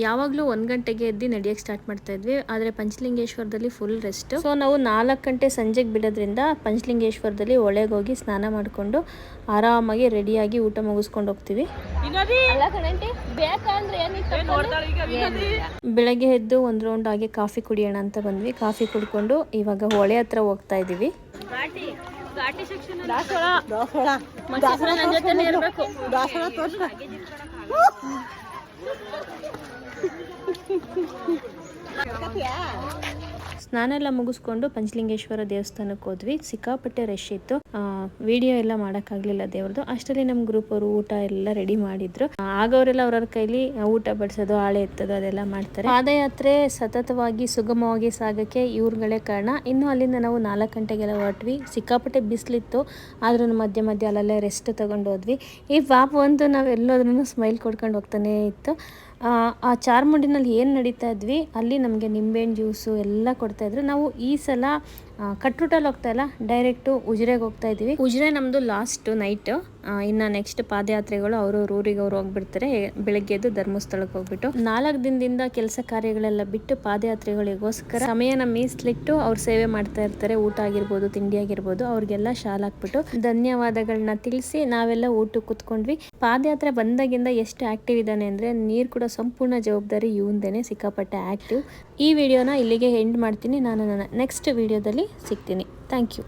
ಯಾವಾಗಲೂ 1 ಗಂಟೆಗೆ ಎದ್ದು ನಡೆಯೋಕ್ಕೆ ಸ್ಟಾರ್ಟ್ ಮಾಡ್ತಾ ಇದ್ವಿ. ಆದರೆ ಪಂಚಲಿಂಗೇಶ್ವರದಲ್ಲಿ ಫುಲ್ ರೆಸ್ಟ್. ಸೊ ನಾವು 4 ಗಂಟೆ ಸಂಜೆಗೆ ಬಿಡೋದ್ರಿಂದ ಪಂಚಲಿಂಗೇಶ್ವರದಲ್ಲಿ ಒಳಗೆ ಹೋಗಿ ಸ್ನಾನ ಮಾಡಿಕೊಂಡು ಆರಾಮಾಗಿ ರೆಡಿಯಾಗಿ ಊಟ ಮುಗಿಸ್ಕೊಂಡು ಹೋಗ್ತೀವಿ. ಬೆಳಗ್ಗೆ ಎದ್ದು ಒಂದು ರೌಂಡ್ ಆಗಿ ಕಾಫಿ ಕುಡಿಯೋಣ ಅಂತ ಬಂದ್ವಿ. ಕಾಫಿ ಕುಡ್ಕೊಂಡು ಇವಾಗ ಹೊಳೆ ಹತ್ರ ಹೋಗ್ತಾ ಇದ್ದೀವಿ. ಸ್ನಾನ ಎಲ್ಲ ಮುಗಿಸ್ಕೊಂಡು ಪಂಚಲಿಂಗೇಶ್ವರ ದೇವಸ್ಥಾನಕ್ಕೆ ಹೋದ್ವಿ. ಸಿಕ್ಕಾಪಟ್ಟೆ ರಶ್ ಇತ್ತು. ವಿಡಿಯೋ ಎಲ್ಲ ಮಾಡೋಕ್ಕಾಗಲಿಲ್ಲ ದೇವ್ರದ್ದು. ಅಷ್ಟರಲ್ಲಿ ನಮ್ಮ ಗ್ರೂಪ್ ಅವರು ಊಟ ಎಲ್ಲ ರೆಡಿ ಮಾಡಿದ್ರು. ಆಗವರೆಲ್ಲ ಅವ್ರವ್ರ ಕೈಲಿ ಊಟ ಬಡಿಸೋದು, ಹಾಳೆ ಎತ್ತೋದು ಅದೆಲ್ಲ ಮಾಡ್ತಾರೆ. ಪಾದಯಾತ್ರೆ ಸತತವಾಗಿ ಸುಗಮವಾಗಿ ಸಾಗಕ್ಕೆ ಇವ್ರುಗಳೇ ಕಾರಣ. ಇನ್ನು ಅಲ್ಲಿಂದ ನಾವು 4 ಗಂಟೆಗೆಲ್ಲ ಹೊರಟ್ವಿ. ಸಿಕ್ಕಾಪಟ್ಟೆ ಬಿಸಿಲಿತ್ತು, ಆದ್ರೂ ಮಧ್ಯೆ ಮಧ್ಯೆ ಅಲ್ಲಲ್ಲೇ ರೆಸ್ಟ್ ತಗೊಂಡು ಹೋದ್ವಿ. ಈ ಪಾಪ ಅಂತೂ ನಾವೆಲ್ಲೋದ್ರೂ ಸ್ಮೈಲ್ ಕೊಡ್ಕೊಂಡು ಹೋಗ್ತಾನೆ ಇತ್ತು. ಆ ಚಾರ್ಮುಡಿನಲ್ಲಿ ಏನು ನಡೀತಾ ಇದ್ವಿ ಅಲ್ಲಿ ನಮಗೆ ನಿಂಬೆಹಣ್ಣು ಜ್ಯೂಸು ಎಲ್ಲ ಕೊಡ್ತಾಯಿದ್ರು. ನಾವು ಈ ಸಲ ಕಟ್ರೂಟಲ್ಲಿ ಹೋಗ್ತಾ ಇಲ್ಲ, ಡೈರೆಕ್ಟು ಉಜಿರೆಗೆ ಹೋಗ್ತಾ ಇದ್ವಿ. ಉಜಿರೆ ನಮ್ಮದು ಲಾಸ್ಟ್ ನೈಟ್. ಇನ್ನು ನೆಕ್ಸ್ಟ್ ಪಾದಯಾತ್ರೆಗಳು ಅವ್ರವ್ರ ಊರಿಗೆ ಅವ್ರು ಹೋಗ್ಬಿಡ್ತಾರೆ. ಬೆಳಗ್ಗೆ ಎದ್ದು ಧರ್ಮಸ್ಥಳಕ್ಕೆ ಹೋಗ್ಬಿಟ್ಟು 4 ದಿನದಿಂದ ಕೆಲಸ ಕಾರ್ಯಗಳೆಲ್ಲ ಬಿಟ್ಟು ಪಾದಯಾತ್ರೆಗಳಿಗೋಸ್ಕರ ಸಮಯನ ಮೀಸಲಿಟ್ಟು ಅವ್ರು ಸೇವೆ ಮಾಡ್ತಾ ಇರ್ತಾರೆ. ಊಟ ಆಗಿರ್ಬೋದು, ತಿಂಡಿ ಆಗಿರ್ಬೋದು, ಅವ್ರಿಗೆಲ್ಲ ಶಾಲ್ ಹಾಕ್ಬಿಟ್ಟು ಧನ್ಯವಾದಗಳನ್ನ ತಿಳಿಸಿ ನಾವೆಲ್ಲ ಊಟಕ್ಕೆ ಕೂತ್ಕೊಂಡ್ವಿ. ಪಾದಯಾತ್ರೆ ಬಂದಾಗಿಂದ ಎಷ್ಟು ಆಕ್ಟಿವ್ ಇದ್ದಾನೆ ಅಂದರೆ ನೀರು ಕೂಡ ಸಂಪೂರ್ಣ ಜವಾಬ್ದಾರಿ ಇವಂದೇನೆ. ಸಿಕ್ಕಾಪಟ್ಟೆ ಆಕ್ಟಿವ್. ಈ ವಿಡಿಯೋನ ಇಲ್ಲಿಗೆ ಎಂಡ್ ಮಾಡ್ತೀನಿ. ನಾನು ನನ್ನ ನೆಕ್ಸ್ಟ್ ವಿಡಿಯೋದಲ್ಲಿ ಸಿಗ್ತೀನಿ. Thank you.